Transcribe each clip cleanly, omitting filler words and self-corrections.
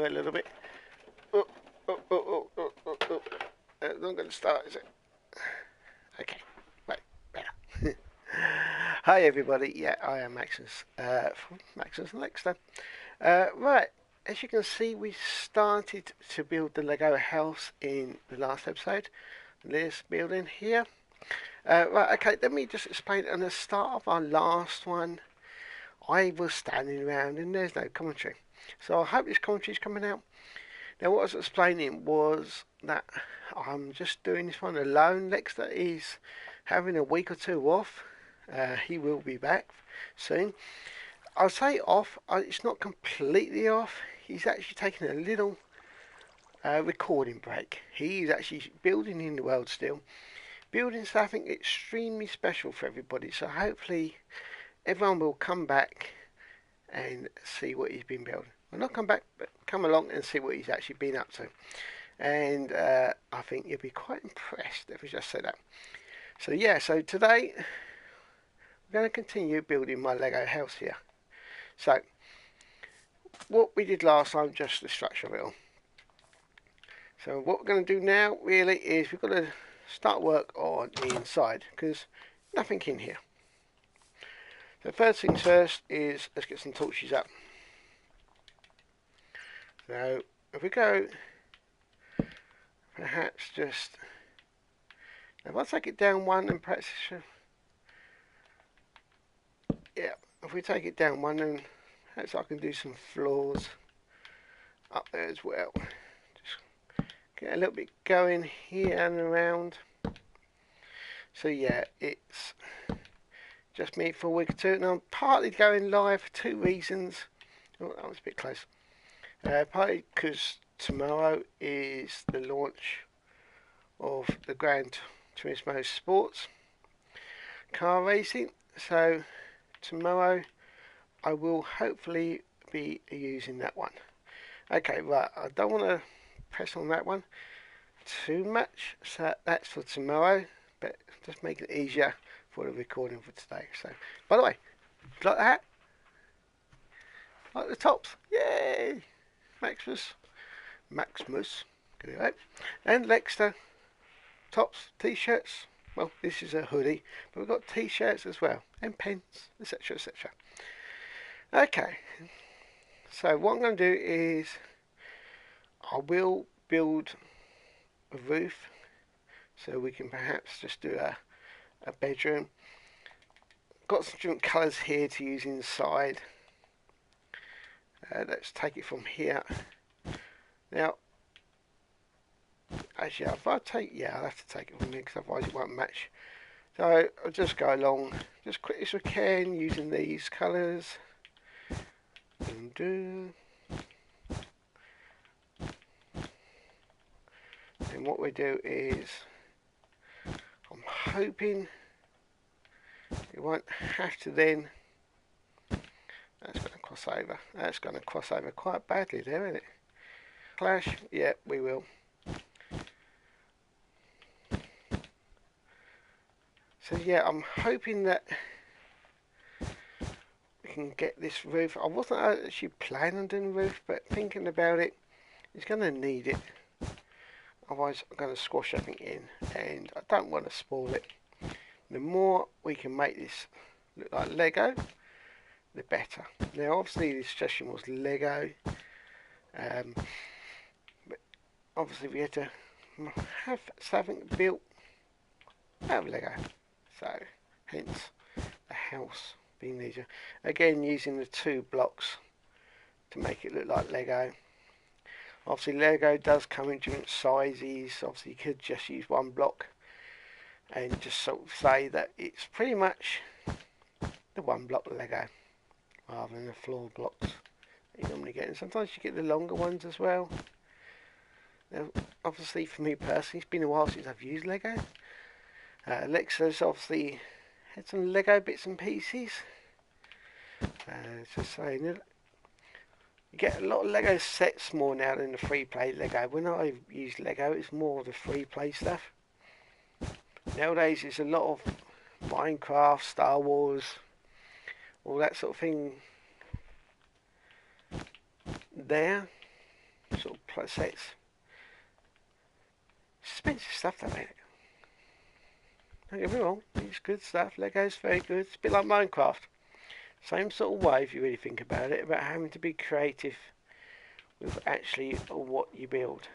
over a little bit. Oh, oh, oh, oh, oh, oh, oh. That's not going to start, is it? Okay, right, better. Hi everybody, yeah, I am Maxmus, from Maxmus and Lexter. Right, as you can see, we started to build the Lego house in the last episode. This building here. Right, okay, let me just explain. At the start of our last one, I was standing around and there's no commentary. So I hope this commentary is coming out. Now, what I was explaining was that I'm just doing this one alone. Lexter is having a week or two off. He will be back soon. I'll say off. It's not completely off. He's actually taking a little recording break. He's actually building in the world still. Building something extremely special for everybody. So hopefully everyone will come back and see what he's been building. Well, not come back, but come along and see what he's actually been up to. And I think you'll be quite impressed if we just say that. So yeah, so today we're going to continue building my Lego house here. So what we did last time, just the structure of it all. So what we're going to do now really is we've got to start work on the inside because nothing in here. So first things first is let's get some torches up. So if we go, perhaps just, if I take it down one and perhaps, yeah, if we take it down one then perhaps I can do some floors up there as well. Just get a little bit going here and around. So yeah, it's just me for a week or two, and I'm partly going live for two reasons. Oh, that was a bit close. Partly because tomorrow is the launch of the Gran Turismo Sports car racing. So tomorrow I will hopefully be using that one. Okay, right, I don't want to press on that one too much, so that's for tomorrow, but just make it easier for the recording for today. So, by the way, like that, like the tops, yay! Maxmus, get it right, and Lexter tops, t-shirts. Well, this is a hoodie, but we've got t-shirts as well, and pens, etc., etc. Okay, so what I'm going to do is I will build a roof, so we can perhaps just do a bedroom. Got some different colours here to use inside. Let's take it from here. Now, actually, if I take, yeah, I'll have to take it from here because otherwise it won't match. So I'll just go along, just quick as we can, using these colours. And what we do is, I'm hoping it won't have to then. That's going to cross over. That's going to cross over quite badly there, isn't it? Clash? Yeah, we will. So yeah, I'm hoping that we can get this roof. I wasn't actually planning on doing the roof, but thinking about it, it's going to need it. Otherwise, I'm going to squash everything in, and I don't want to spoil it. The more we can make this look like Lego, the better. Now, obviously, the suggestion was Lego, but obviously we had to have something built out of Lego. So, hence the house being easier. Again, using the two blocks to make it look like Lego. Obviously, Lego does come in different sizes. Obviously, you could just use one block and just sort of say that it's pretty much the one block Lego rather than the floor blocks that you normally get. And sometimes you get the longer ones as well. Now, obviously, for me personally, it's been a while since I've used Lego. Alexa's obviously had some Lego bits and pieces. Just saying, you get a lot of Lego sets more now than the free play Lego. When I use Lego, it's more of the free play stuff. Nowadays, it's a lot of Minecraft, Star Wars, all that sort of thing there. sort of sets. It's expensive stuff, though, ain't it? Don't get me wrong, it's good stuff. Lego's very good. It's a bit like Minecraft. Same sort of way, if you really think about it, about having to be creative with actually what you build.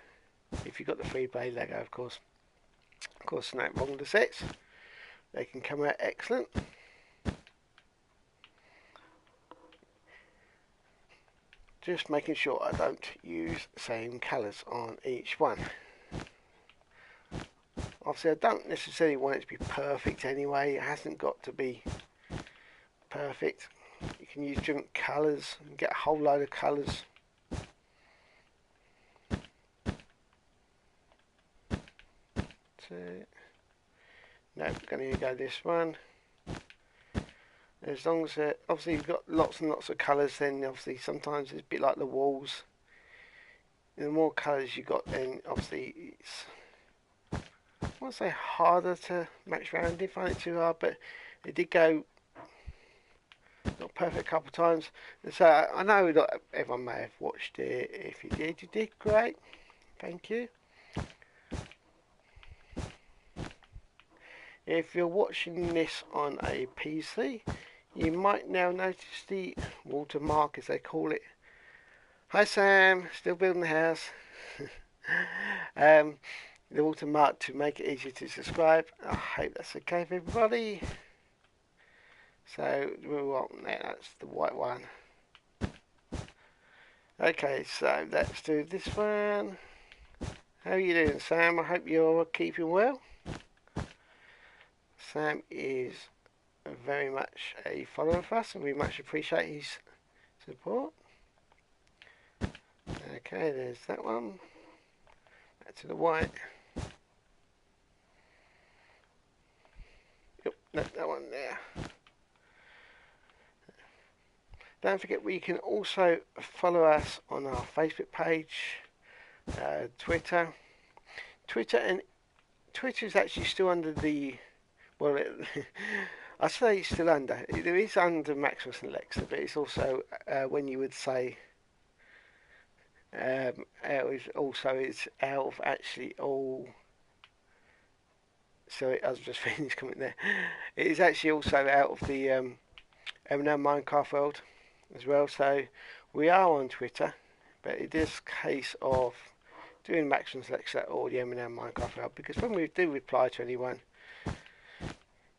If you've got the free-play Lego, of course. Of course, nothing wrong with the sets. They can come out excellent. Just making sure I don't use the same colours on each one. Obviously, I don't necessarily want it to be perfect anyway. It hasn't got to be perfect. You can use different colours and get a whole load of colours. No, I'm going to go this one. As long as obviously you've got lots and lots of colours, then obviously sometimes it's a bit like the walls. The more colours you got, then obviously it's, I won't say harder to match around. I didn't find it too hard, but it did go not perfect a couple of times. And so I know that everyone may have watched it. If you did great. Thank you. If you're watching this on a PC, you might now notice the watermark, as they call it. Hi Sam, still building the house. The watermark to make it easier to subscribe. I hope that's okay for everybody. So we want that. That's the white one. Okay, so let's do this one. How are you doing, Sam? I hope you're keeping well. Sam is very much a follower of us, and we much appreciate his support. Okay, there's that one. Back to the white. Yep, that one there. Don't forget, we can also follow us on our Facebook page, Twitter. Twitter is actually still under the, well, I say it's still under. It is under Maxmus and Alexa, but it's also when you would say it's out of actually all. Sorry, I was just reading this comment there. It is actually also out of the M&M Minecraft world as well. So we are on Twitter, but it is a case of doing Maxmus and Alexa or the M&M Minecraft world, because when we do reply to anyone.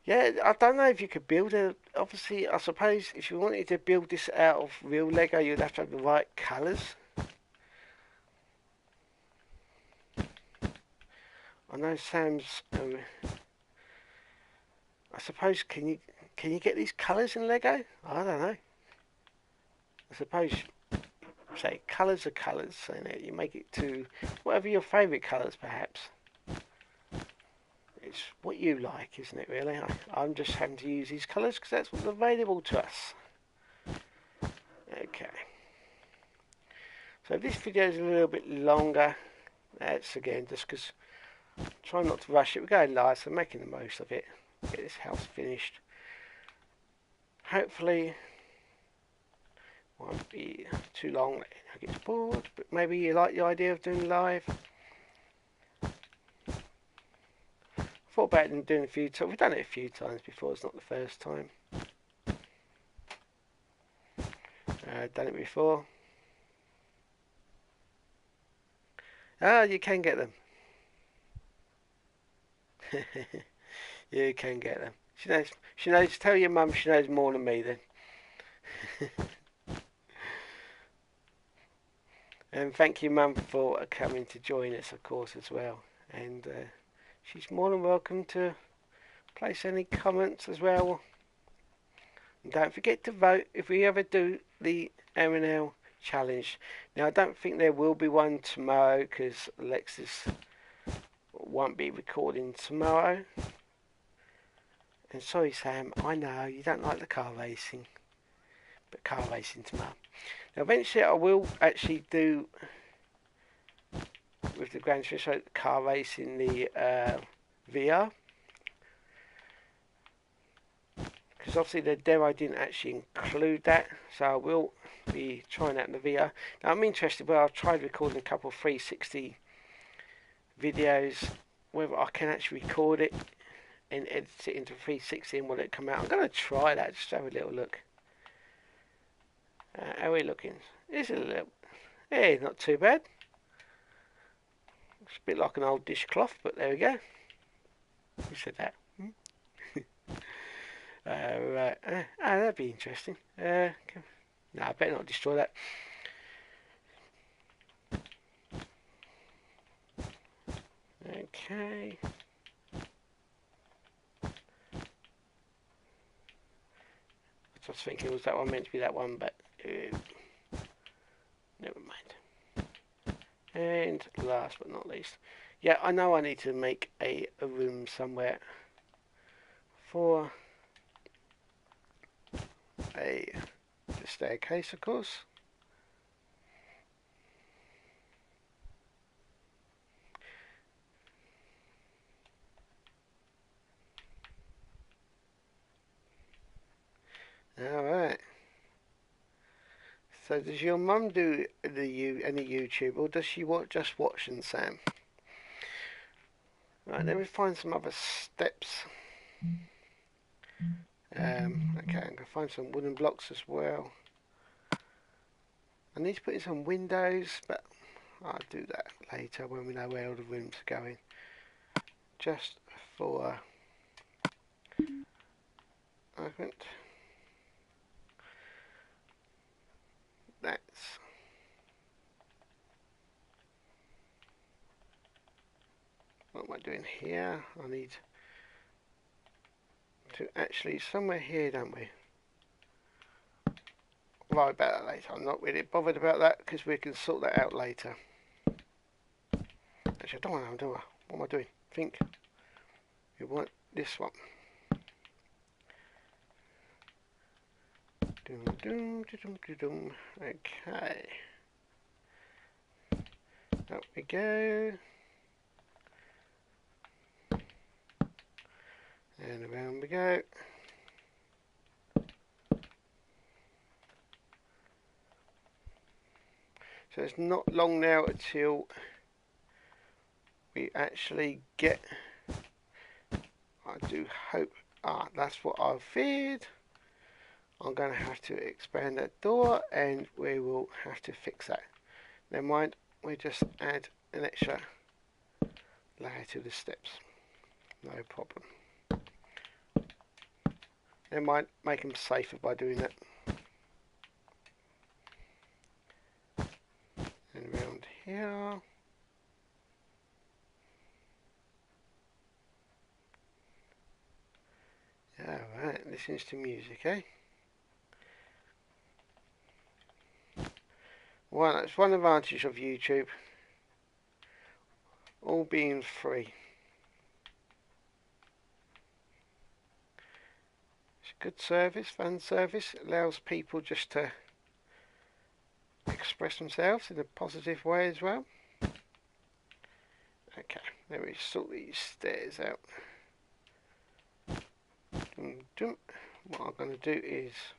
Yeah, I don't know if you could build a. Obviously, I suppose if you wanted to build this out of real Lego, you'd have to have the right colours. I know Sam's. I suppose can you get these colours in Lego? I don't know. I suppose say colours are colours, so you make it to whatever your favourite colours, perhaps. It's what you like, isn't it, really? I'm just having to use these colours because that's what's available to us. Okay. So this video is a little bit longer. That's again just because I'm trying not to rush it. We're going live, so I'm making the most of it. Get this house finished. Hopefully, won't be too long. I get bored, but maybe you like the idea of doing live. Thought about doing a few times. We've done it a few times before. It's not the first time. Done it before. Ah, you can get them. You can get them. She knows. She knows. Tell your mum she knows more than me then. And thank you, mum, for coming to join us, of course, as well. And she's more than welcome to place any comments as well. And don't forget to vote if we ever do the M&L challenge. Now, I don't think there will be one tomorrow because Alexis won't be recording tomorrow. And sorry, Sam, I know you don't like the car racing, but car racing tomorrow. Now, eventually, I will actually do with the Gran Turismo car racing the VR, because because obviously the demo didn't actually include that, so I will be trying that in the video. Now I'm interested, well, I've tried recording a couple of 360 videos, whether I can actually record it and edit it into 360 and will it come out. I'm going to try that, just have a little look. How are we looking? It's a little, hey, not too bad. It's a bit like an old dishcloth, but there we go. Who said that? Right. That'd be interesting. No, I better not destroy that. Okay. I was thinking, was that one meant to be that one, but never mind. And last but not least, yeah, I know I need to make a room somewhere for the staircase, of course. Alright. So does your mum do any YouTube, or does she just watch Sam? Right, let me find some other steps. Okay, I'm going to find some wooden blocks as well. I need to put in some windows, but I'll do that later when we know where all the rooms are going. Just for argument. That's what am I doing here? I need to actually somewhere here, don't we? Right, about that later. I'm not really bothered about that because we can sort that out later. Actually, I don't want to do it. What am I doing? Think. We want this one. Okay. Up we go. And around we go. So it's not long now until we actually get, I do hope, that's what I feared. I'm going to have to expand that door and we will have to fix that. Never mind, we just add an extra layer to the steps. No problem. Never mind, make them safer by doing that. And around here. Alright, listens to music, eh? Well, that's one advantage of YouTube. All being free. It's a good service, fun service. It allows people just to express themselves in a positive way as well. Okay, let me sort these stairs out. What I'm going to do is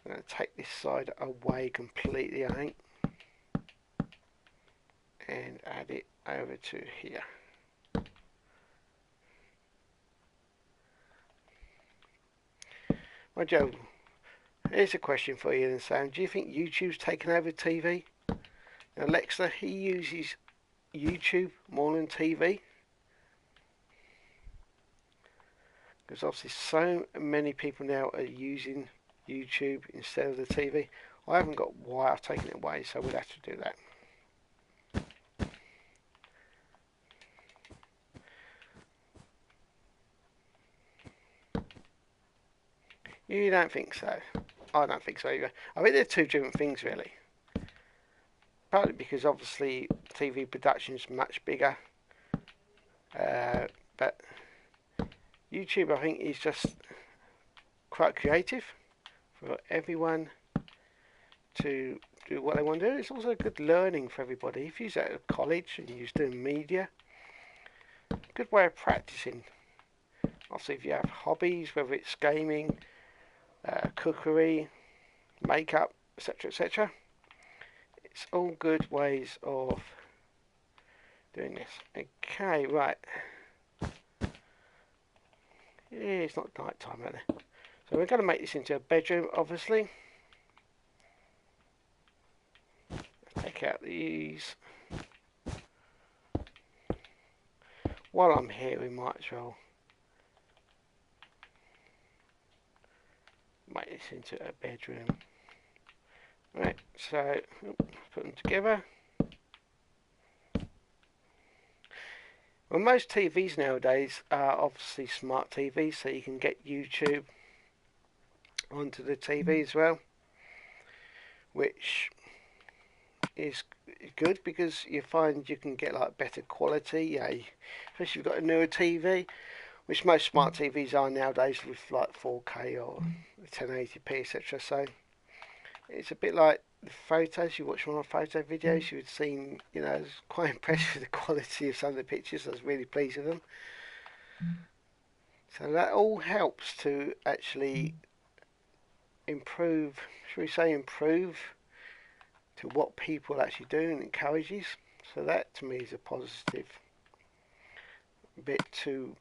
I'm going to take this side away completely, I think, and add it over to here. Well, Joe, here's a question for you then, Sam. Do you think YouTube's taken over TV? Now, Alexa, he uses YouTube more than TV. Because obviously so many people now are using YouTube instead of the TV. I haven't got why I've taken it away, so we'll have to do that. You don't think so? I don't think so either. I think they're two different things really. Partly because obviously TV production is much bigger. But YouTube, I think, is just quite creative for everyone to do what they want to do. It's also good learning for everybody. If you're at college and you're doing media, good way of practicing. Also, if you have hobbies, whether it's gaming, cookery, makeup, etc., etc. It's all good ways of doing this. Okay, right. Yeah, it's not night time, really. So we're going to make this into a bedroom, obviously. Take out these. While I'm here, we might as well make this into a bedroom. Right, so put them together. Well, most TVs nowadays are obviously smart TVs, so you can get YouTube onto the TV as well, which is good because you find you can get like better quality, yeah, especially if you've got a newer TV, which most smart TVs are nowadays with like 4K or 1080p, etc. So it's a bit like the photos. You watch one of my photo videos, you would see, you know, I was quite impressed with the quality of some of the pictures. I was really pleased with them. So that all helps to actually improve, should we say improve, to what people actually do and encourages. So that to me is a positive bit to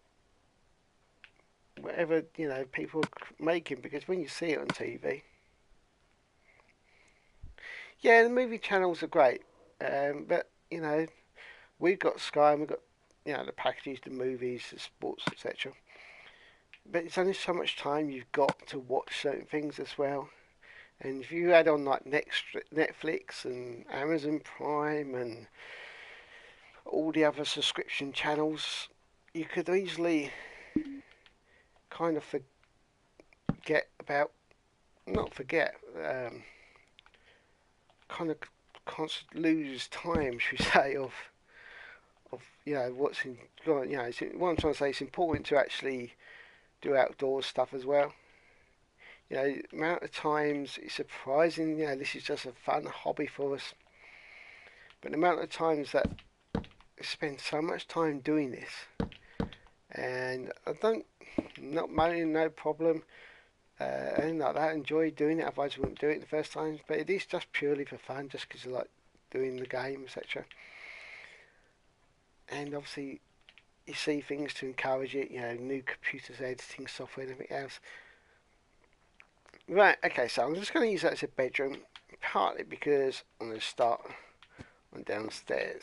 whatever, you know, people are making, because when you see it on TV, yeah, the movie channels are great, but you know, we've got Sky and we've got, you know, the packages, the movies, the sports, etc. But it's only so much time you've got to watch certain things as well. And if you add on like Netflix and Amazon Prime and all the other subscription channels, you could easily kind of forget about, not forget, kind of lose time, should we say, of you know what's in, you know, what I'm trying to say, it's important to actually do outdoor stuff as well. You know, the amount of times, it's surprising, you know, this is just a fun hobby for us, but the amount of times that I spend so much time doing this, and I don't, not moaning, no problem, and like that, I enjoy doing it, otherwise I wouldn't do it the first time, but it is just purely for fun, just because I like doing the game, etc. And obviously you see things to encourage it, you know, new computers, editing software and everything else. Right, okay, so I'm just going to use that as a bedroom, partly because I'm going to start on downstairs.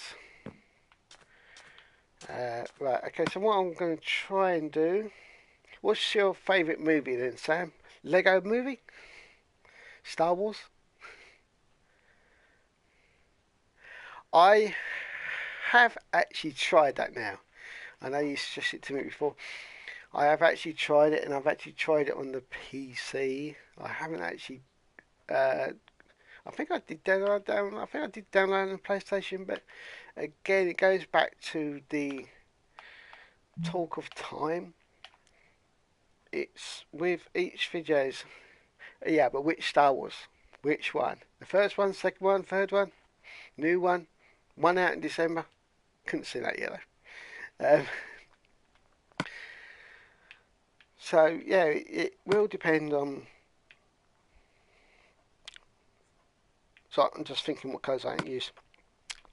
Right, okay, so what I'm going to try and do, what's your favourite movie then, Sam? Lego movie? Star Wars? I have actually tried that now. I know you suggested it to me before. I have actually tried it, and I've actually tried it on the PC. I haven't actually. I think I did download. I think I did download on the PlayStation, but again, it goes back to the talk of time. It's with each videos. Yeah, but which Star Wars? Which one? The first one, second one, third one, new one, one out in December. Couldn't see that yet though. So yeah, it will depend on. So I'm just thinking what colours I can use.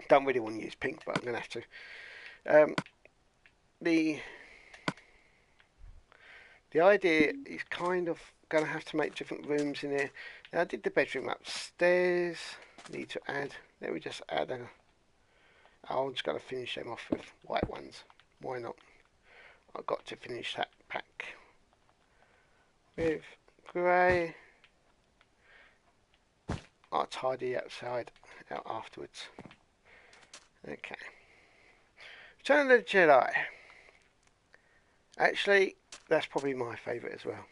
Don't really want to use pink, but I'm going to have to. The idea is kind of going to have to make different rooms in here. Now I did the bedroom upstairs. Need to add. Let me just add a. I'm just going to finish them off with white ones. Why not? I've got to finish that pack with grey. I'll tidy the outside out afterwards. Okay. Return of the Jedi. Actually, that's probably my favourite as well.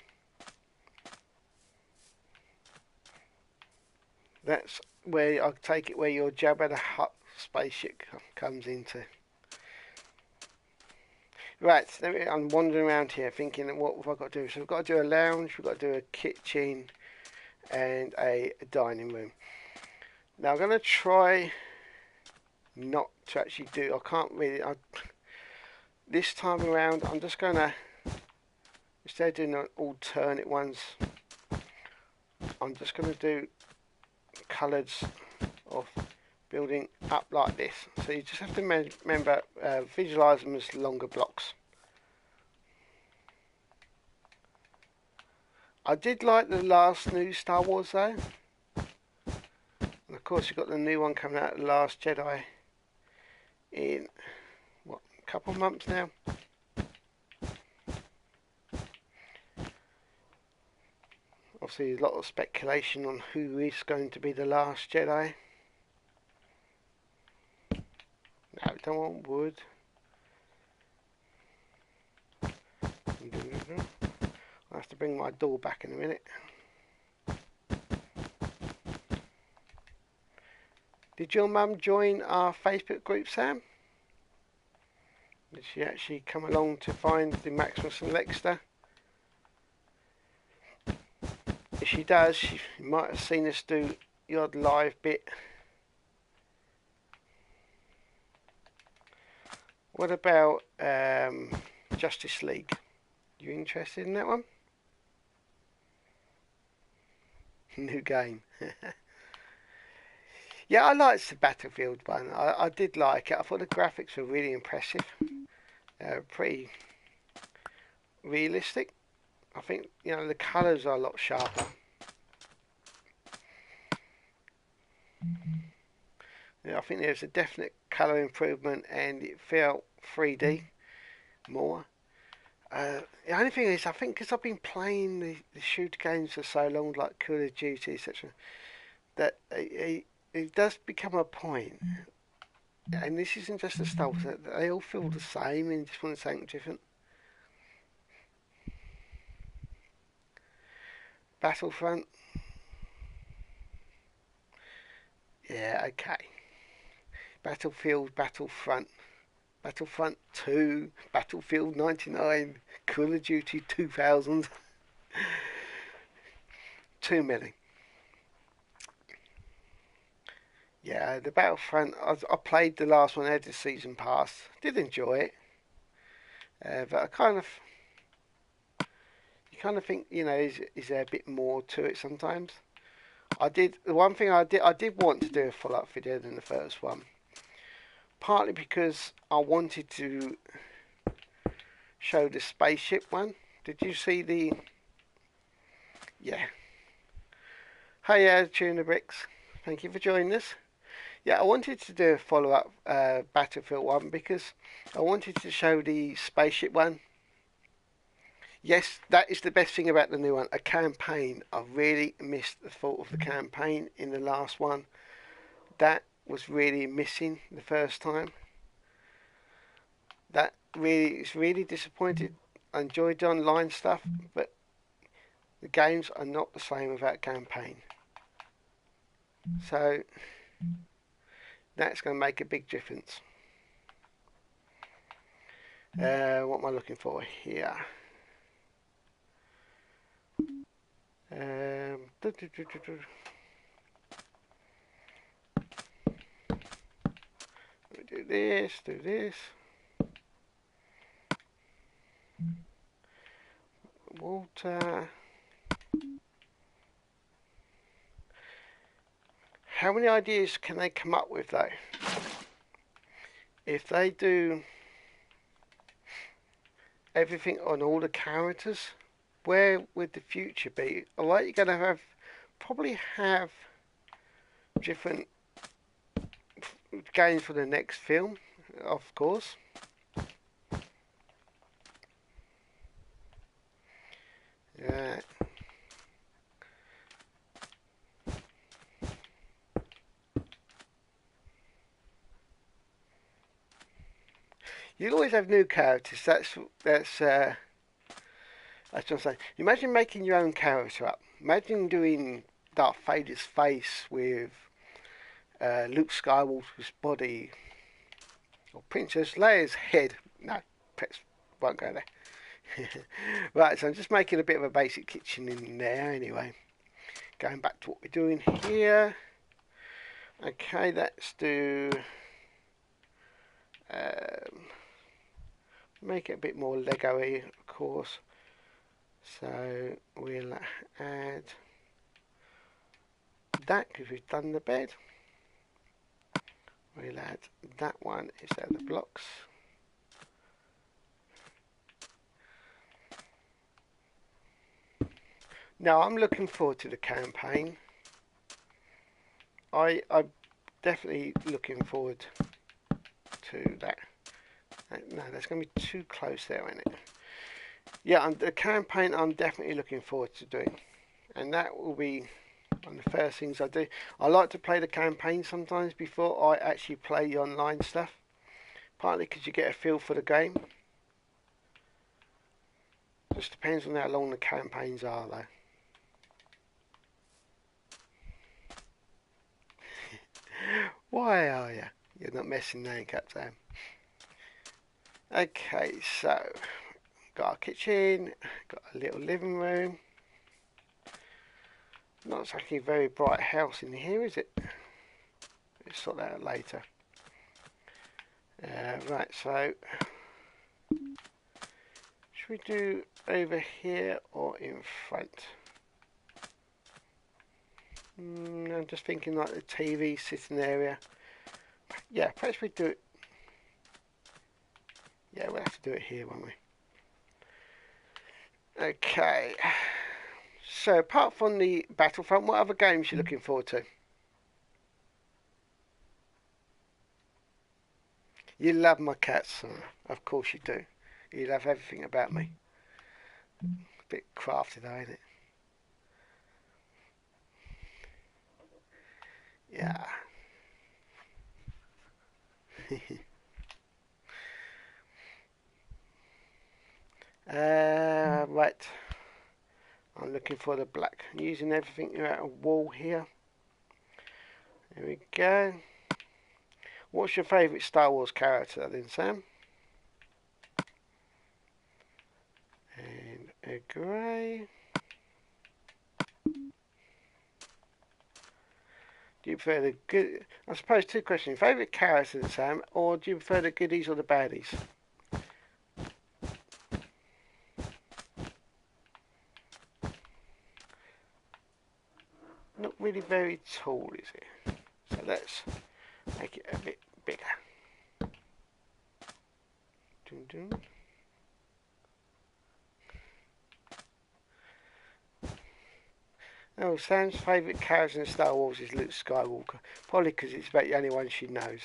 That's where I take it where your Jabba the Hutt spaceship comes into. Right, I'm wandering around here thinking, what have I got to do? So we've got to do a lounge, we've got to do a kitchen, and a dining room. Now I'm going to try not to actually do. I can't really. This time around, I'm just going to, instead of doing alternate ones, I'm just going to do colours of building up like this. So you just have to remember, visualise them as longer blocks. I did like the last new Star Wars though. And of course you've got the new one coming out, The Last Jedi, in what, a couple of months now. Obviously a lot of speculation on who is going to be the last Jedi. No, don't want wood. I'll have to bring my door back in a minute. Did your mum join our Facebook group, Sam? Did she actually come along to find the Maxmus and Lexter? If she does, she might have seen us do the odd live bit. What about Justice League? You interested in that one? New game. Yeah, I liked the Battlefield one. I did like it. I thought the graphics were really impressive. Pretty realistic. I think, you know, the colours are a lot sharper. Yeah, I think there's a definite colour improvement, and it felt 3D more. The only thing is, I think because I've been playing the shooter games for so long, like Call of Duty, etc., that it does become a point, and this isn't just the Star Wars, that they all feel the same and just want something different. Battlefront. Yeah, okay. Battlefield, Battlefront, Battlefront 2, Battlefield 99, Call of Duty 2000. Too many. Yeah, the Battlefront, I played the last one, I had the season pass. Did enjoy it. But I kind of, you kind of think, you know, is there a bit more to it sometimes? The one thing I did want to do a follow-up video than the first one. Partly because I wanted to show the spaceship one. Did you see the... Yeah. Hiya, Tuna Bricks. Thank you for joining us. Yeah, I wanted to do a follow-up Battlefield one because I wanted to show the spaceship one. Yes, that is the best thing about the new one. A campaign. I really missed the thought of the campaign in the last one. That was really missing the first time. That really is really disappointed. I enjoyed the online stuff, but the games are not the same without campaign. So that's going to make a big difference. What am I looking for here? Let me do this. Water. How many ideas can they come up with though? If they do everything on all the characters, where would the future be? Alright, you're going to probably have different games for the next film, of course. Yeah. You'll always have new characters. That's what I'm saying. Imagine making your own character up. Imagine doing Darth Vader's face with Luke Skywalker's body, or Princess Leia's head. No, pets won't go there. Right, so I'm just making a bit of a basic kitchen in there anyway. Going back to what we're doing here. Okay, let's do... make it a bit more Lego-y, of course. So we'll add that because we've done the bed. We'll add that one instead of the blocks. Now I'm looking forward to the campaign. I'm definitely looking forward to that. No, that's going to be too close there, isn't it? Yeah, the campaign I'm definitely looking forward to doing. And that will be one of the first things I do. I like to play the campaign sometimes before I actually play the online stuff. Partly because you get a feel for the game. Just depends on how long the campaigns are though. Why are you? You're not messing now, Captain. Okay, so got our kitchen, got a little living room. Not exactly a very bright house in here, is it? Let's sort that out later. Right, so should we do over here or in front? I'm just thinking like the TV sitting area. Yeah, perhaps we do it. Yeah, we'll have to do it here, won't we? Okay. So, apart from the Battlefront, what other games are you looking forward to? You love my cats, of course you do. You love everything about me. A bit crafty though, ain't it? Yeah. Right. I'm looking for the black. I'm using everything out of wall here. There we go. What's your favourite Star Wars character then, Sam? And a grey. Do you prefer the good? I suppose two questions. Favourite characters, Sam, or do you prefer the goodies or the baddies? Not really very tall, is it? So let's make it a bit bigger. Dun dun. Oh, Sam's favourite character in Star Wars is Luke Skywalker. Probably because it's about the only one she knows.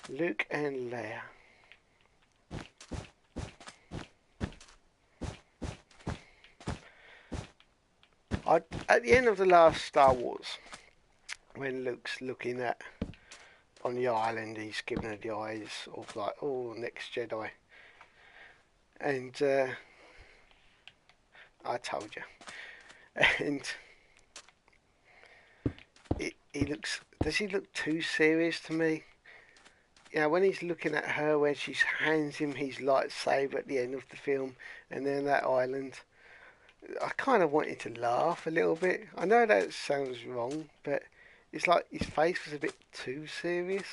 Luke and Leia. At the end of the last Star Wars, when Luke's looking at on the island, he's giving her the eyes of like, oh, next Jedi. And I told you. And he looks. Does he look too serious to me? You know, when he's looking at her, when she hands him his lightsaber at the end of the film, and then that island, I kind of wanted to laugh a little bit. I know that sounds wrong, but it's like his face was a bit too serious.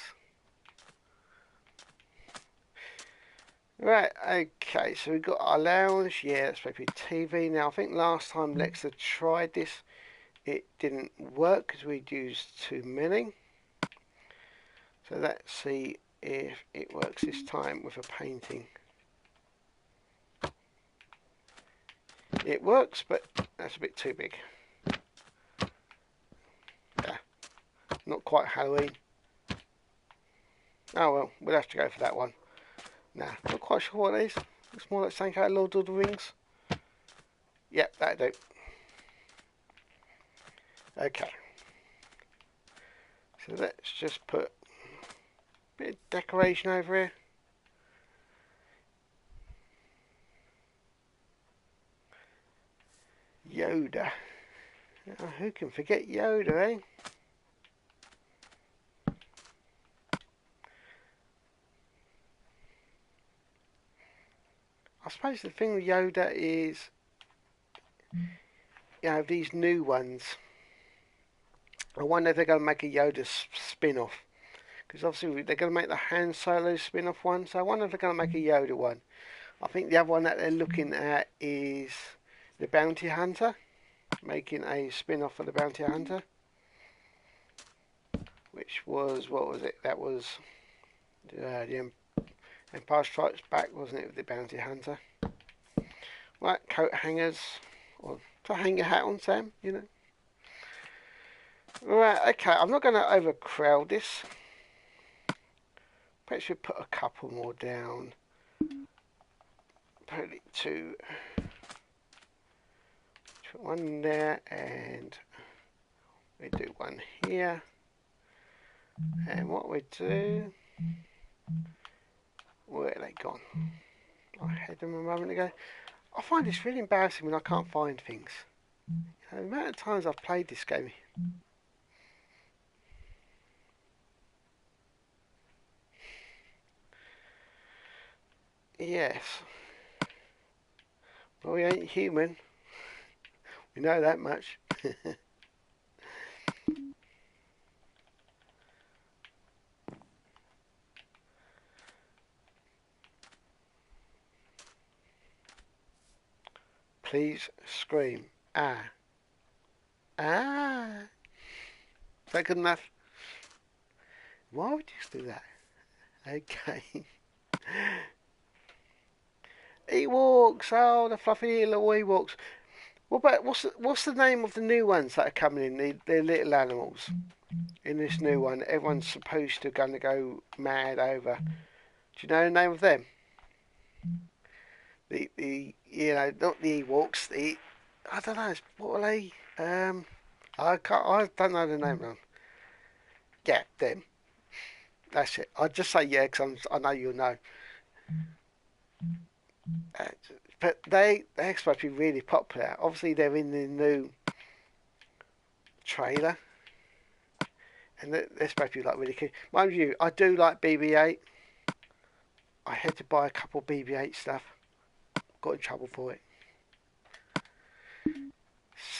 Right, okay, so we've got our lounge. Yeah, that's supposed to be TV. Now, I think last time Lexa tried this, it didn't work because we'd used too many. So let's see if it works this time with a painting. It works, but that's a bit too big. Yeah, not quite Halloween. Oh well, we'll have to go for that one. Nah, not quite sure what it is. Looks more like something out of Lord of the Rings. Yep, that'll do. Okay. So let's just put a bit of decoration over here. Yoda. Oh, who can forget Yoda, eh? I suppose the thing with Yoda is, you know, these new ones, I wonder if they're going to make a Yoda spin-off. because obviously they're going to make the Han Solo spin-off one, so I wonder if they're going to make a Yoda one. I think the other one that they're looking at is the Bounty Hunter, making a spin-off of the Bounty Hunter, which was, what was it? That was the Empire Strikes Back, wasn't it, with the Bounty Hunter? Right, coat hangers, or to hang your hat on, Sam, you know. Right, okay, I'm not going to overcrowd this. Perhaps we put a couple more down. Put it to put one there, and we do one here. And what we do, where are they gone? I had them a moment ago. I find this really embarrassing when I can't find things. You know, the amount of times I've played this game. Yes. Well, we ain't human. We know that much. Please scream. Ah. Ah. Is that good enough? Why would you do that? Okay. Ewoks. Oh, the fluffy little Ewoks. What about what's the name of the new ones that are coming in? The little animals in this new one. Everyone's supposed to gonna go mad over. Do you know the name of them? The you know, not the Ewoks. I don't know. What are they? I don't know the name of them. Yeah, them. That's it. I'd just say yeah because I know you'll know. Uh, but they're supposed to be really popular. Obviously, they're in the new trailer, and they're supposed to be like really cool. Mind you, I do like BB-8. I had to buy a couple of BB-8 stuff. Got in trouble for it.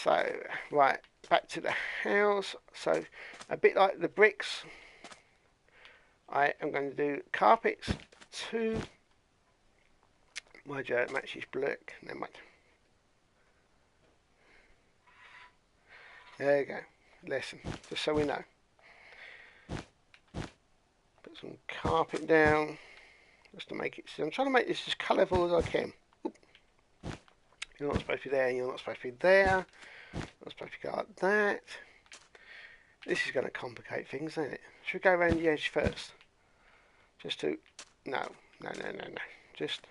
So right, back to the house. So a bit like the bricks, I am going to do carpets 2. My jar matches black. Never mind. There you go. Lesson, just so we know. Put some carpet down, just to make it. I'm trying to make this as colourful as I can. Oop. You're not supposed to be there. You're not supposed to be there. You're not supposed to go like that. This is going to complicate things, isn't it? Should we go around the edge first? Just to no. Just.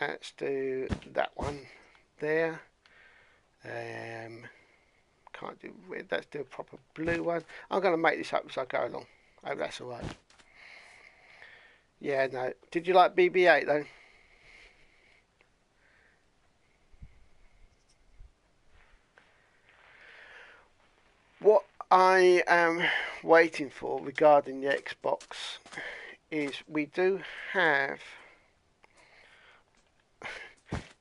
Let's do that one there. Can't do red. Let's do a proper blue one. I'm going to make this up as I go along. I hope that's alright. Yeah, no. Did you like BB-8 though? What I am waiting for regarding the Xbox is we do have.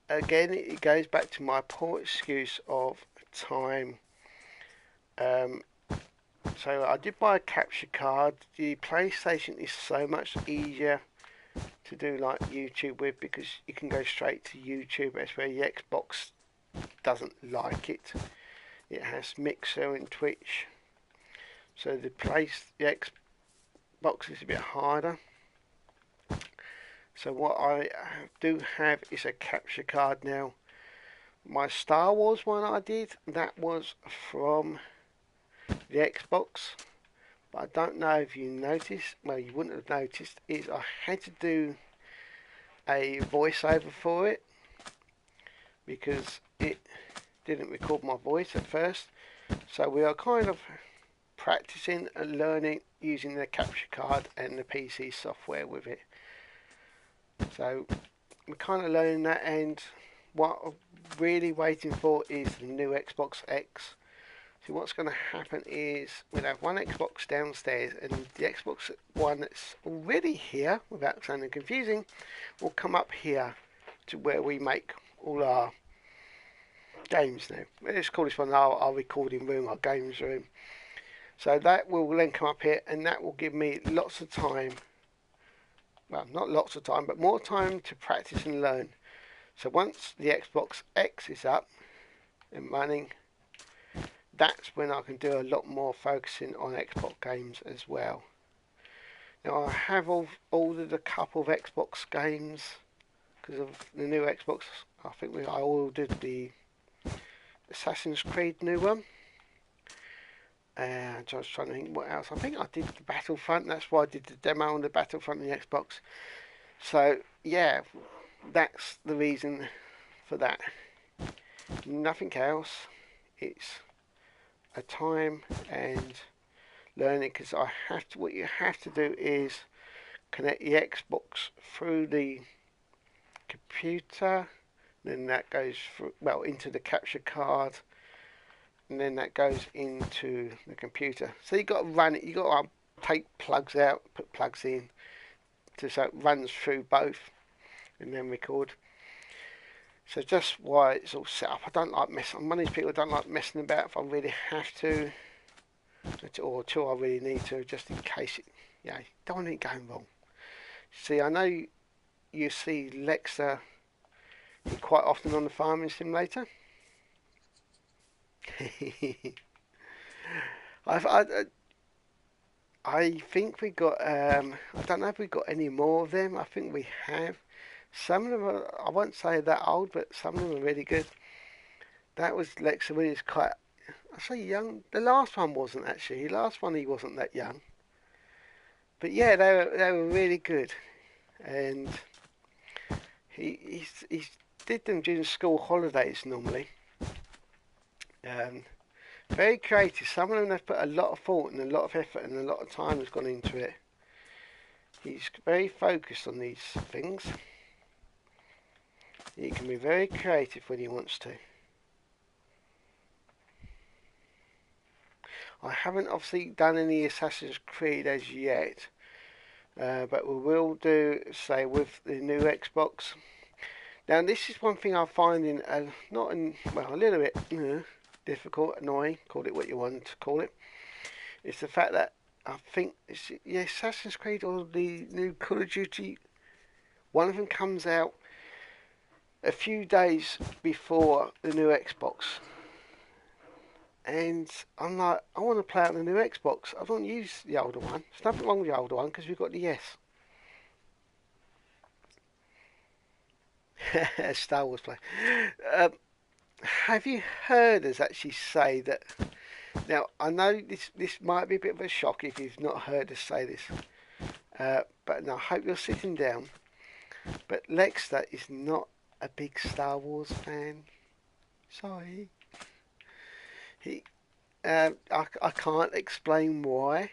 Again, it goes back to my poor excuse of time. So I did buy a capture card. The PlayStation is so much easier to do like YouTube with because you can go straight to YouTube. That's where the Xbox doesn't like it. It has Mixer and Twitch. So the Xbox is a bit harder. So what I do have is a capture card now. My Star Wars one I did, that was from the Xbox. But I don't know if you noticed, well you wouldn't have noticed, is I had to do a voiceover for it. Because it didn't record my voice at first. So we are kind of practicing and learning using the capture card and the PC software with it. So we're kind of learning that, and what I'm really waiting for is the new Xbox X. So what's going to happen is we'll have one Xbox downstairs, and the Xbox One that's already here, without sounding confusing, will come up here to where we make all our games now. Let's call this one our recording room, our games room. So that will then come up here, and that will give me lots of time. Well, not lots of time, but more time to practice and learn. So once the Xbox X is up and running, that's when I can do a lot more focusing on Xbox games as well. Now I have ordered a couple of Xbox games because of the new Xbox. I think I ordered the Assassin's Creed new one. And I was trying to think what else. I think I did the Battlefront. That's why I did the demo on the Battlefront on the Xbox. So yeah, that's the reason for that. Nothing else. It's a time and learning, because I have to. What you have to do is connect the Xbox through the computer, then that goes through, well, into the capture card, and then that goes into the computer. So you got to run it. You got to take plugs out, put plugs in, so it runs through both, and then record. So just why it's all set up. I don't like messing. I'm one of these people who don't like messing about if I really have to, or until I really need to, just in case it, don't want it going wrong. See, I know you see Lexa quite often on the farming simulator. I think we got. I don't know if we got any more of them. I think we have. Some of them are, I won't say that old, but some of them are really good. That was Lexa when he was quite, I say young. The last one wasn't actually. The last one he wasn't that young. But yeah, they were really good, and he did them during school holidays normally. Very creative. Some of them have put a lot of thought and a lot of effort and a lot of time has gone into it. He's very focused on these things. He can be very creative when he wants to. I haven't obviously done any Assassin's Creed as yet, but we will do, say, with the new Xbox. Now this is one thing I'm finding a little bit difficult, annoying, call it what you want to call it. It's the fact that I think it's Assassin's Creed or the new Call of Duty, one of them comes out a few days before the new Xbox. And I'm like, I want to play on the new Xbox. I don't use the older one. There's nothing wrong with the older one because we've got the S. Star Wars play. Have you heard us actually say that? Now I know this might be a bit of a shock if you've not heard us say this, but I hope you're sitting down. But Lexter is not a big Star Wars fan. Sorry. I can't explain why.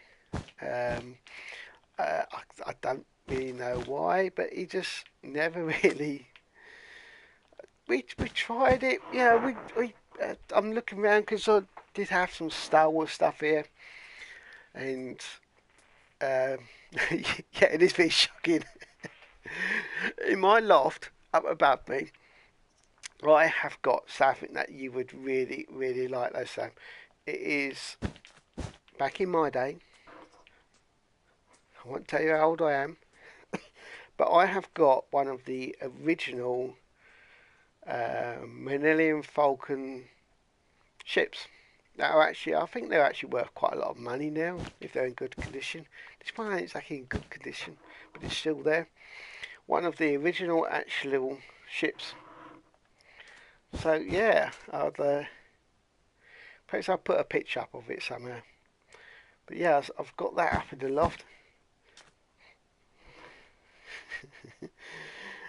I don't really know why, but he just never really. We tried it. Yeah, I'm looking around because I did have some Star Wars stuff here, and yeah, it is very shocking. In my loft up above me, I have got something that you would really, really like, though, Sam. It is back in my day. I won't tell you how old I am, but I have got one of the original Millennium Falcon ships. That are actually, I think they're actually worth quite a lot of money now if they're in good condition. This one ain't exactly in good condition, but it's still there. One of the original actual ships. So yeah, perhaps I'll put a picture up of it somewhere. But yeah, I've got that up in the loft.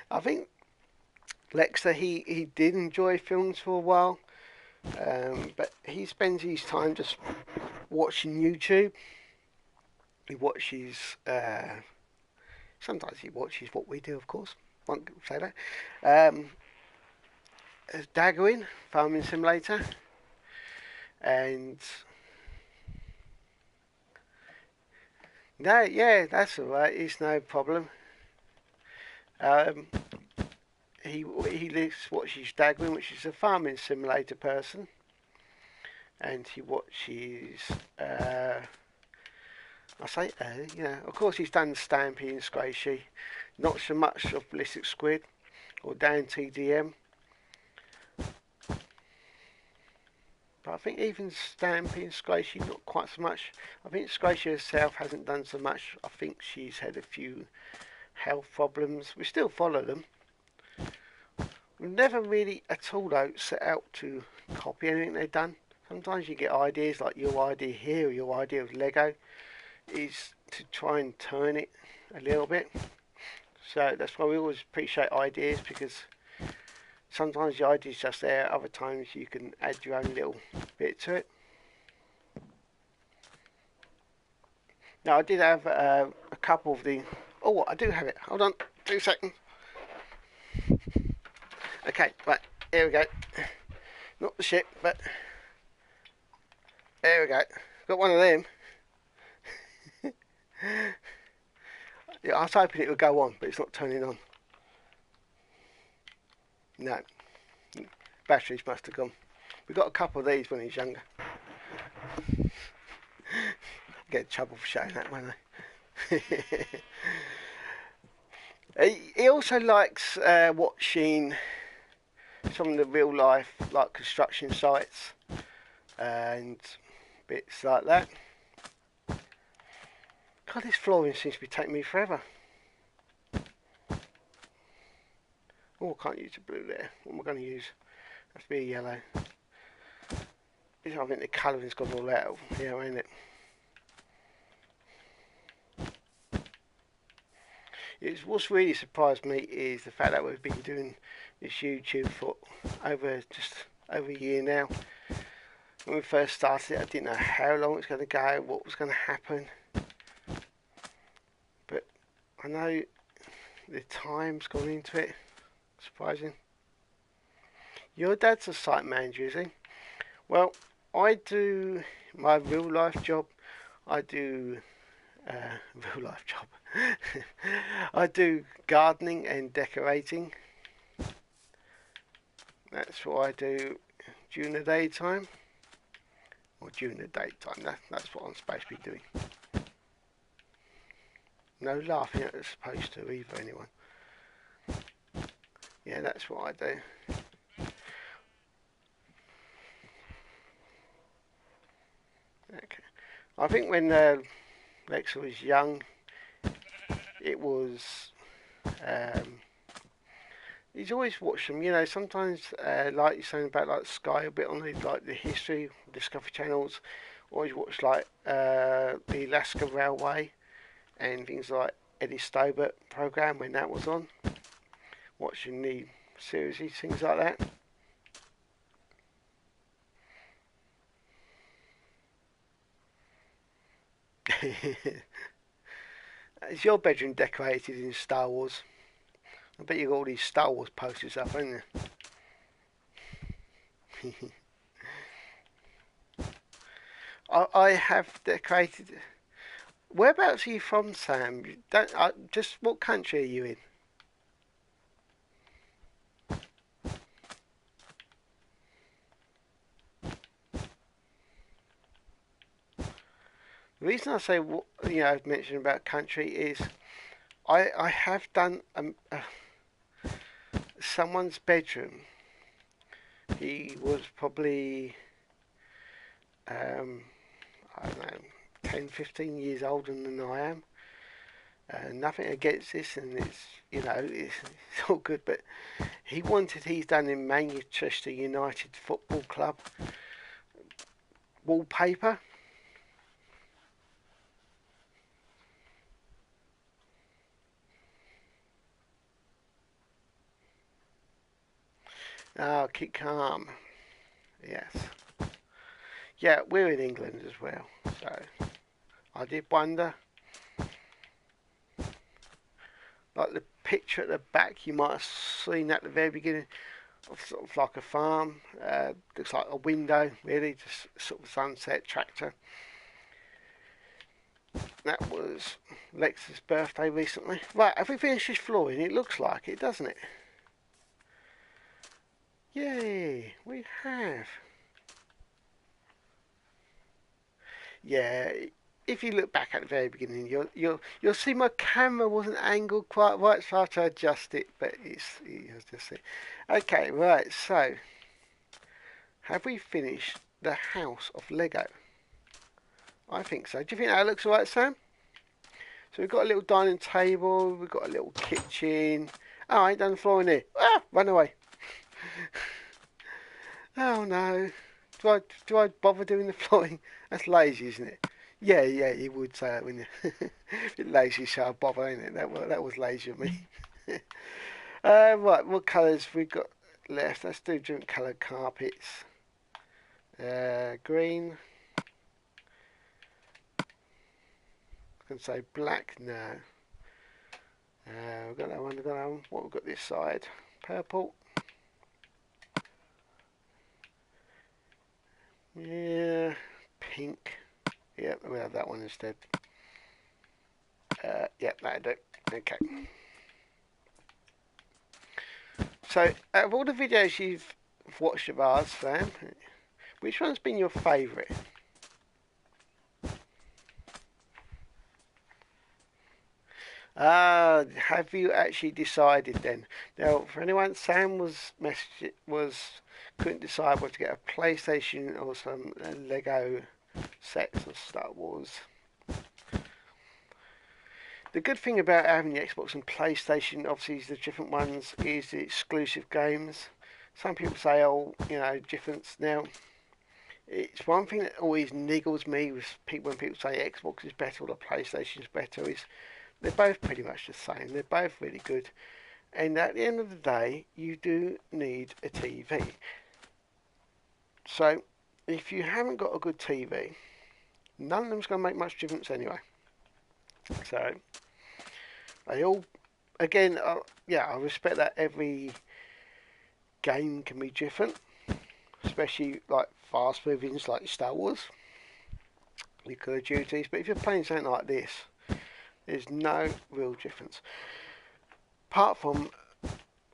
I think Lexter, he did enjoy films for a while, but he spends his time just watching YouTube. He watches, sometimes he watches what we do, of course. Won't say that. Daggering, Farming Simulator, and no, yeah, that's alright. It's no problem. He watches Daggering, which is a farming simulator person, and he watches. I say, of course he's done Stampy and Squishy, not so much of Ballistic Squid or Dan TDM. But I think even Stampy and Squishy, not quite so much. I think Squishy herself hasn't done so much. I think she's had a few health problems. We still follow them. We've never really at all though set out to copy anything they've done. Sometimes you get ideas like your idea here or your idea of Lego is to try and turn it a little bit. So that's why we always appreciate ideas, because sometimes the idea is just there, other times you can add your own little bit to it. Now I did have a couple of the... Oh, I do have it. Hold on, 2 seconds. Okay, right, here we go. Not the ship, but... There we go. Got one of them. Yeah, I was hoping it would go on, but it's not turning on. No. Batteries must have gone. We got a couple of these when he was younger. Get in trouble for showing that, won't I? He also likes watching some of the real life, like construction sites and bits like that. God, this flooring seems to be taking me forever. Oh, I can't use the blue there. What am I going to use? Has to be a yellow. I think the colouring's gone all out of here, ain't it? What's really surprised me is the fact that we've been doing this YouTube for just over a year now. When we first started it, I didn't know how long it's going to go, what was going to happen. But I know the time's gone into it. Surprising. Your dad's a site manager, is he? Well, I do my real life job. I do real life job. I do gardening and decorating. That's what I do during the daytime. Or during the daytime. That's what I'm supposed to be doing. No laughing at the supposed to either, anyone. Yeah, that's what I do. Okay. I think when Lexa was young, it was... he's always watched them, you know, sometimes, like you're saying about like Sky, a bit on the, like the history, Discovery channels, always watch like the Alaska Railway and things like Eddie Stobart programme when that was on. Watching the series, things like that. Is your bedroom decorated in Star Wars? I bet you got all these Star Wars posters up, haven't you? I have decorated. Whereabouts are you from, Sam? Just what country are you in? The reason I say, I've mentioned about country is I have done someone's bedroom. He was probably, I don't know, 10, 15 years older than I am. Nothing against this, and it's all good, but he wanted his done in Manchester United Football Club wallpaper. Oh, keep calm. Yes. Yeah, we're in England as well, so I did wonder. Like the picture at the back, you might have seen at the very beginning, of sort of like a farm. Looks like a window, really, just sort of sunset tractor. That was Lex's birthday recently. Right, have we finished this flooring? It looks like it, doesn't it? Yay, we have. Yeah, if you look back at the very beginning, you'll see my camera wasn't angled quite right, so I had to adjust it. But it's just it. Okay, right. So, have we finished the house of Lego? I think so. Do you think that looks alright, Sam? So we've got a little dining table. We've got a little kitchen. Oh, I ain't done the floor in here. Ah, run away. Oh no. Do I bother doing the flooring? That's lazy, isn't it? Yeah, you would say that, wouldn't you? Bit lazy, so I bother, ain't it? That was lazy of me. Right, what colours we got left? Let's do different coloured carpets. Green. I can say black now. We've got that one. We've got that one. What we've got this side? Purple. Yeah, pink. Yep, we'll have that one instead. Yep, that'll do. Okay. So, out of all the videos you've watched of ours, Sam, which one's been your favourite? Have you actually decided then? Now, for anyone, Sam couldn't decide whether to get a PlayStation or some Lego sets of Star Wars. The good thing about having the Xbox and PlayStation, obviously, is the different ones, is the exclusive games. Some people say, oh, difference. Now, it's one thing that always niggles me with people when people say Xbox is better or the PlayStation is better, is they're both pretty much the same. They're both really good. And at the end of the day, you do need a TV. So, if you haven't got a good TV, none of them's going to make much difference anyway. So, they all, again, I respect that every game can be different, especially like fast movings like Star Wars, your Call of Duties. But if you're playing something like this, there's no real difference. Apart from,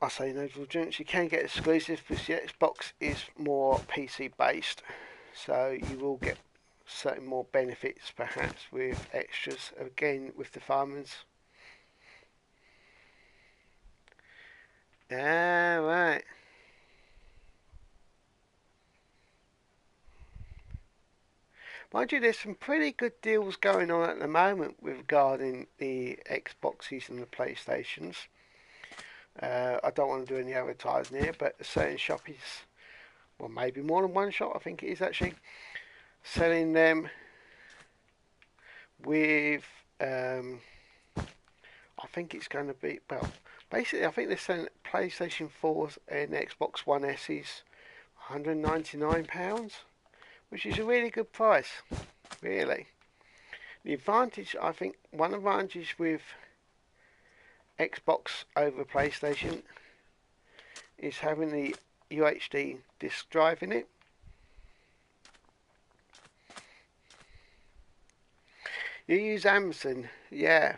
I say no real difference, you can get exclusive because the Xbox is more PC based, so you will get certain more benefits perhaps with extras, again with the farmers. Right. Mind you, there's some pretty good deals going on at the moment regarding the Xboxes and the PlayStations. I don't want to do any advertising here, but a certain shop is, well, maybe more than one shop, I think it is actually, selling them with, I think it's going to be, well, basically I think they're selling PlayStation 4s and Xbox One S's £199, which is a really good price, really. The advantage, I think, one advantage with Xbox over PlayStation is having the UHD disc drive in it. You use Amazon, yeah.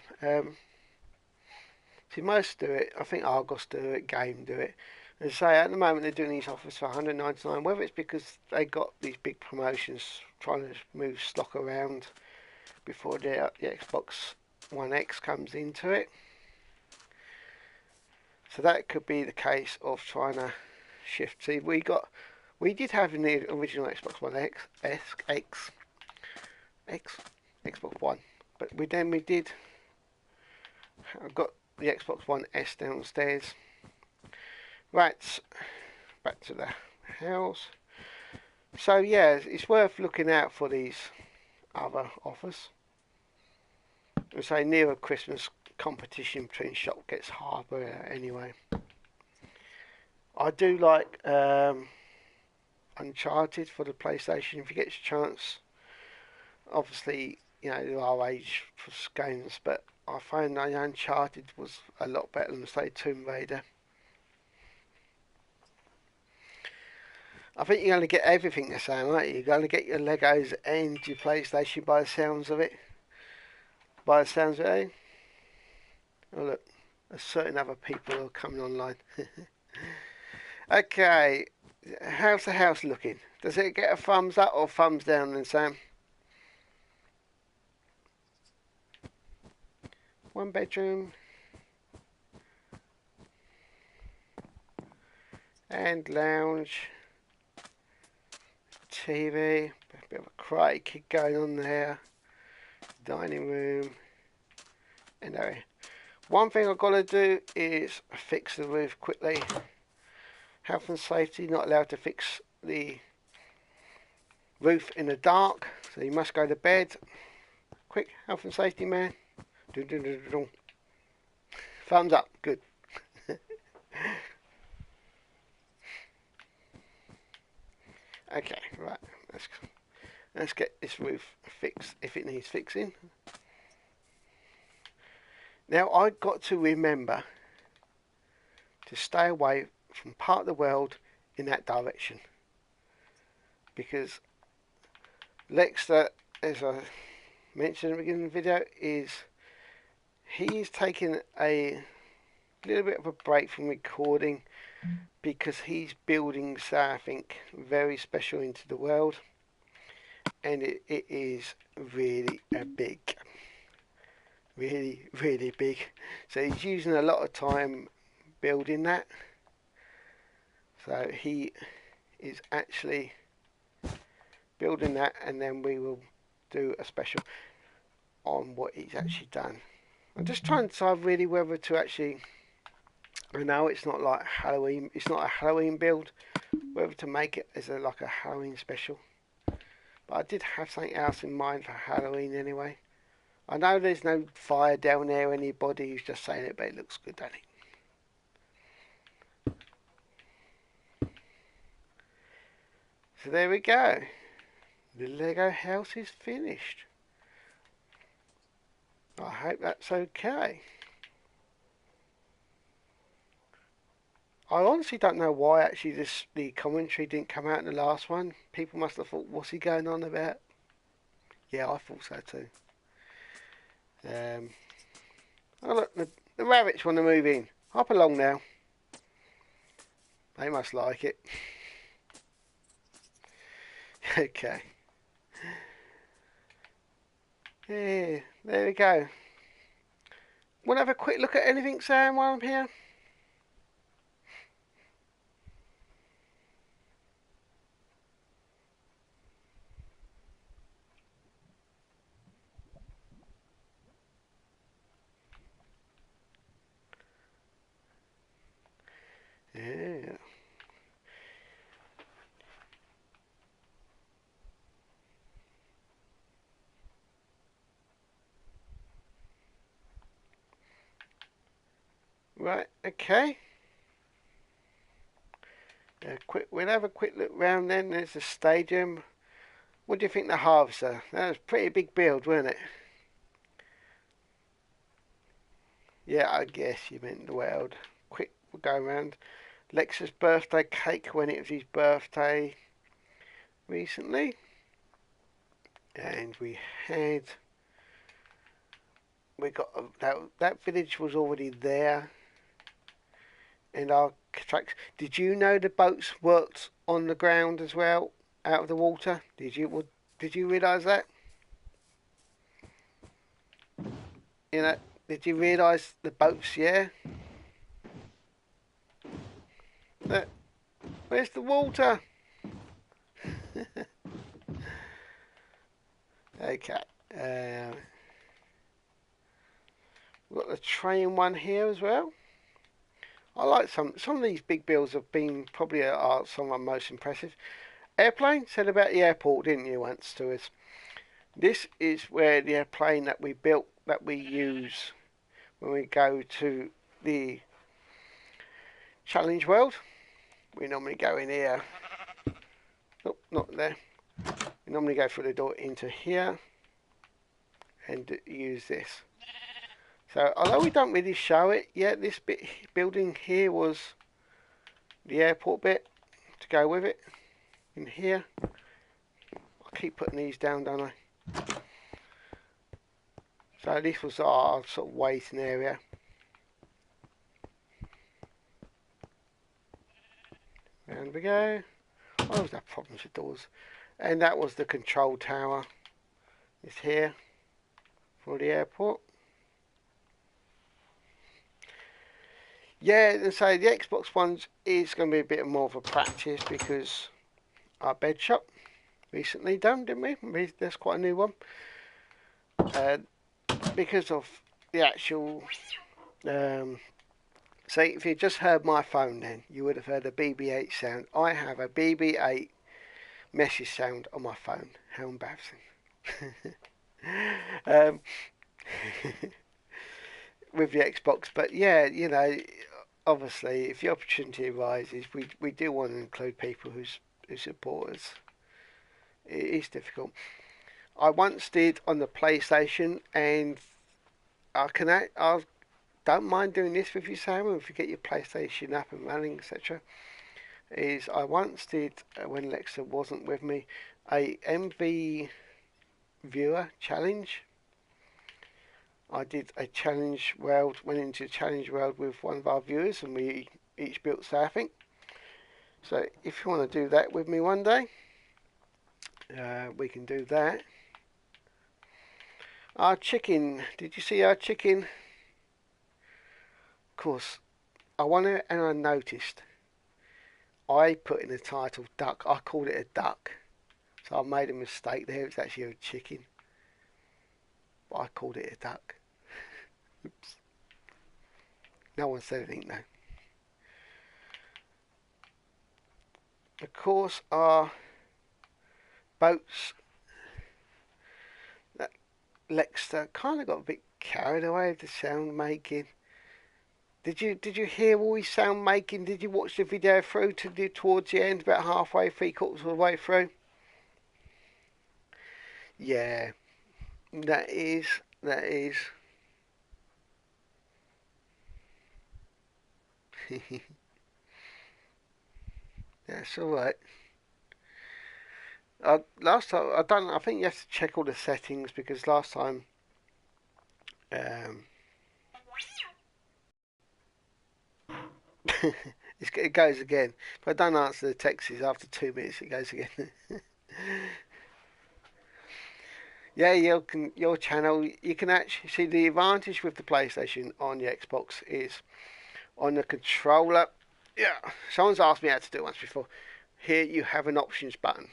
See, most do it. I think Argos do it, Game do it. As I say, at the moment they're doing these offers for £199. Whether it's because they got these big promotions trying to move stock around before the Xbox One X comes into it. So that could be the case of trying to shift. See, we did have in the original Xbox One Xbox One, but we did. I've got the Xbox One S downstairs. Right, back to the house. So yeah, it's worth looking out for these other offers. I say nearer Christmas, competition between shop gets harder anyway. I do like Uncharted for the PlayStation if you get a chance. Obviously, there are age for games, but I find that Uncharted was a lot better than, say, Tomb Raider. I think you're going to get everything the same, aren't you? You're going to get your Legos and your PlayStation by the sounds of it. By the sounds of it, eh? Oh look, there's certain other people who are coming online. Okay, how's the house looking? Does it get a thumbs up or thumbs down then, Sam? one bedroom and lounge, TV, a bit of a karate kid going on there, dining room, and area. One thing I've got to do is fix the roof quickly. Health and safety, not allowed to fix the roof in the dark, so you must go to bed. Quick, health and safety man. Dun, dun, dun, dun, dun. Thumbs up, good. Okay, right, let's get this roof fixed if it needs fixing. Now I've got to remember to stay away from part of the world in that direction, because Lexter, as I mentioned at the beginning of the video, he's taking a little bit of a break from recording because he's building something very special into the world, and it is really really big, so he's using a lot of time building that. So he is actually building that, and then we will do a special on what he's actually done. I'm just trying to decide really whether to actually, I know it's not like Halloween, it's not a Halloween build, whether to make it as like a Halloween special. But I did have something else in mind for Halloween anyway. I know there's no fire down there, anybody who's just saying it, but it looks good, doesn't it? So there we go. The Lego house is finished. I hope that's okay. I honestly don't know why actually the commentary didn't come out in the last one. People must have thought, what's he going on about? Yeah, I thought so too. Oh look, the rabbits want to move in. Hop along now. They must like it. Okay. Yeah, there we go. Want to have a quick look at anything, Sam, while I'm here? Yeah. Right, okay. We'll have a quick look round then. There's the stadium. What do you think the halves are? That was a pretty big build, wasn't it? Yeah, I guess you meant the world. Quick, we'll go around. Lex's birthday cake when it was his birthday recently. And we got that village was already there. And our tracks. Did you know the boats worked on the ground as well, out of the water? Did you realise that? You know, did you realise the boats? Yeah. Look, where's the water? Okay. We've got the train one here as well. I like some of these big builds have been probably are some of my most impressive. Airplane, said about the airport, didn't you, once to us? This is where the airplane that we built, that we use when we go to the Challenge World. We normally go in here. Nope, not there. We normally go through the door into here and use this. So although we don't really show it yet, this bit building here was the airport bit to go with it. In here, I keep putting these down, don't I? So this was our sort of waiting area. Round we go. I always have problems with doors. And that was the control tower. It's here for the airport. Yeah, and so the Xbox One is going to be a bit more of a practice because our bed shop recently done, didn't we? That's quite a new one. Uh, because of the actual. So if you just heard my phone then, you would have heard a BB8 sound. I have a BB8 message sound on my phone. How embarrassing. um, with the Xbox, but yeah, you know, obviously, if the opportunity arises, we do want to include people who support us. It is difficult. I once did on the PlayStation, and I don't mind doing this with you, Sam, if you get your PlayStation up and running, etc. Is I once did when Lexa wasn't with me, a MV viewer challenge. I did a challenge world, went into a challenge world with one of our viewers, and we each built something. So if you want to do that with me one day, we can do that. Our chicken, did you see our chicken? Of course, I wanted, and I noticed, I put in the title duck. I called it a duck. So I made a mistake there. It's actually a chicken. But I called it a duck. Oops. No one said anything though. Of course, our boats, that Lexter kind of got a bit carried away with the sound making. Did you hear all his sound making? Did you watch the video through towards the end, about halfway, 3/4 of the way through? Yeah, that is. That's all right. Last time I don't. I think you have to check all the settings because last time, um, it goes again. If I don't answer the texts after 2 minutes, it goes again. Yeah, your channel. You can actually see the advantage with the PlayStation on the Xbox is on the controller. Yeah, someone's asked me how to do it once before. Here you have an options button.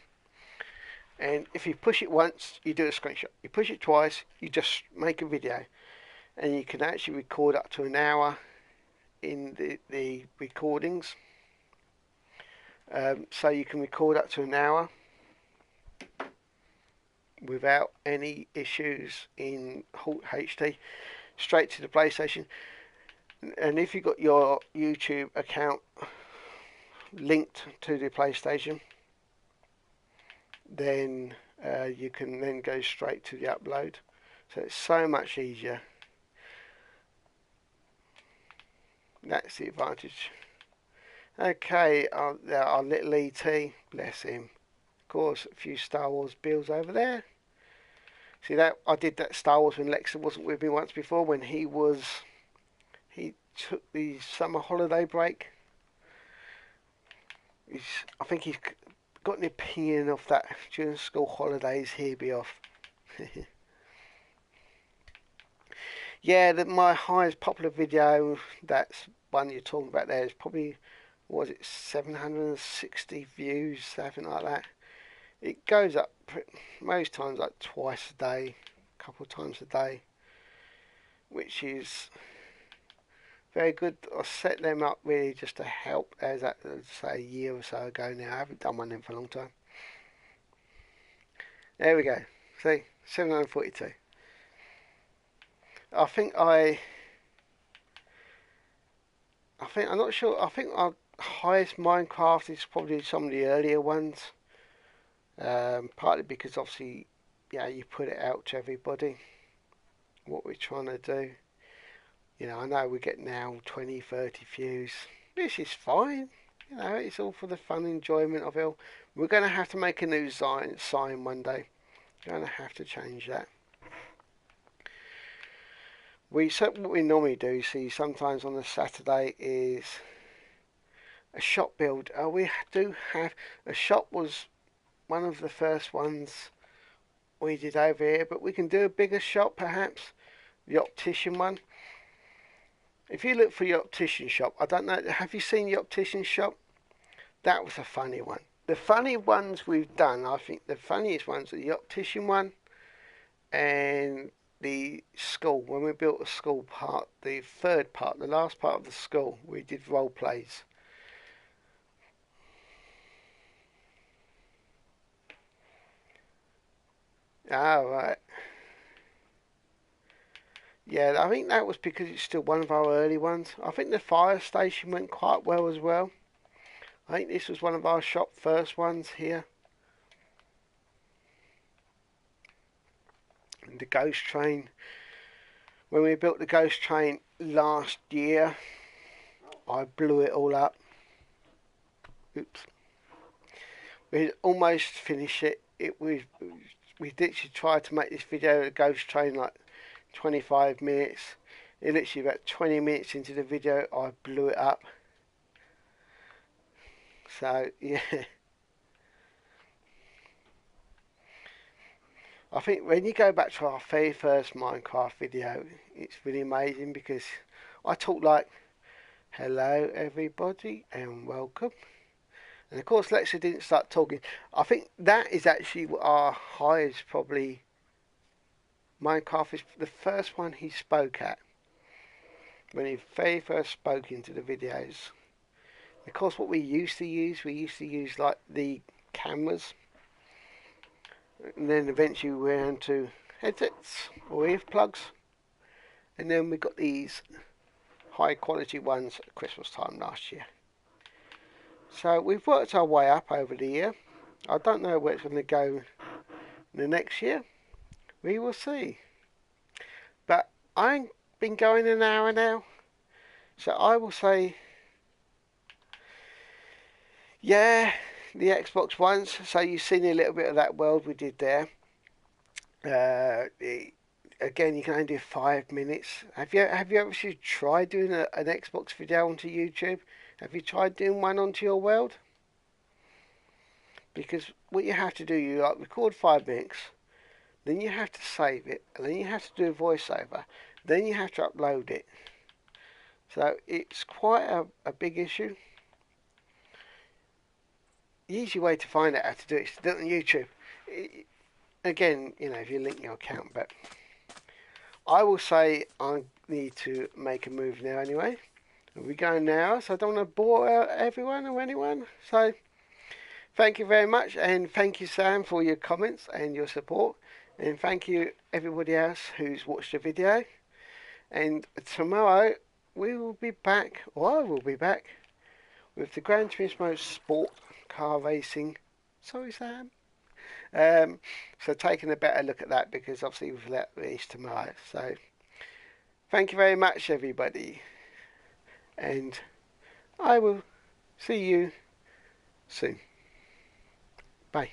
And if you push it once, you do a screenshot. You push it twice, you just make a video. And you can actually record up to an hour in the recordings. So you can record up to an hour without any issues in HD, straight to the PlayStation. And if you've got your YouTube account linked to the PlayStation, then you can then go straight to the upload. So it's so much easier. That's the advantage. Okay, our little ET, bless him. Of course, a few Star Wars builds over there. See that? I did that Star Wars when Lexa wasn't with me once before, when he took the summer holiday break. I think he's got an opinion of that during school holidays he'd be off. Yeah, my highest popular video, that's one you're talking about there, is probably, was it 760 views, something like that. It goes up most times like twice a day, a couple of times a day, which is very good. I set them up really just to help, as that, say, a year or so ago now. I haven't done one of them for a long time. There we go. See, 742. I'm not sure. I think our highest Minecraft is probably some of the earlier ones. Partly because obviously, yeah, you put it out to everybody what we're trying to do. You know, I know we get now 20, 30 views. This is fine. You know, it's all for the fun enjoyment of it all. We're going to have to make a new sign one day. Going to have to change that. What we normally do, see, sometimes on a Saturday is a shop build. We do have a shop was one of the first ones we did over here, but we can do a bigger shop perhaps, the optician one. If you look for the optician shop, I don't know, have you seen the optician shop? That was a funny one. The funny ones we've done, I think the funniest ones are the optician one and the school. When we built the school part, the third part, the last part of the school, we did role plays. Ah, right. Yeah, I think that was because it's still one of our early ones. I think the fire station went quite well as well. I think this was one of our shop first ones here. And the ghost train. When we built the ghost train last year, I blew it all up. Oops. We almost finished it. We literally tried to make this video of the ghost train like 25 minutes. It literally about 20 minutes into the video, I blew it up. So yeah, I think when you go back to our very first Minecraft video, it's really amazing because I talk like, hello everybody and welcome. And of course Lexi didn't start talking. I think that is actually our highest probably. Minecraft is the first one he spoke at. When he very first spoke into the videos. Of course what we used to use like the cameras. And then eventually we went to headsets or earplugs. And then we got these high quality ones at Christmas time last year. So we've worked our way up over the year. I don't know where it's going to go in the next year. We will see. But I've been going an hour now. So I will say, yeah, the Xbox ones. So you've seen a little bit of that world we did there. Again, you can only do 5 minutes. Have you ever tried doing an Xbox video onto YouTube? Have you tried doing one onto your world? Because what you have to do, you like record 5 minutes, then you have to save it, and then you have to do a voiceover, then you have to upload it. So it's quite a big issue. The easy way to find out how to do it is to do it on YouTube. Again, you know, if you link your account, but I will say I need to make a move now anyway. We go now, so I don't want to bore out everyone or anyone. So thank you very much, and thank you Sam for your comments and your support, and thank you everybody else who's watched the video. And tomorrow we will be back, or I will be back, with the Gran Turismo Sport car racing. Sorry Sam. So taking a better look at that, because obviously we've let release tomorrow. So thank you very much everybody, and I will see you soon. Bye.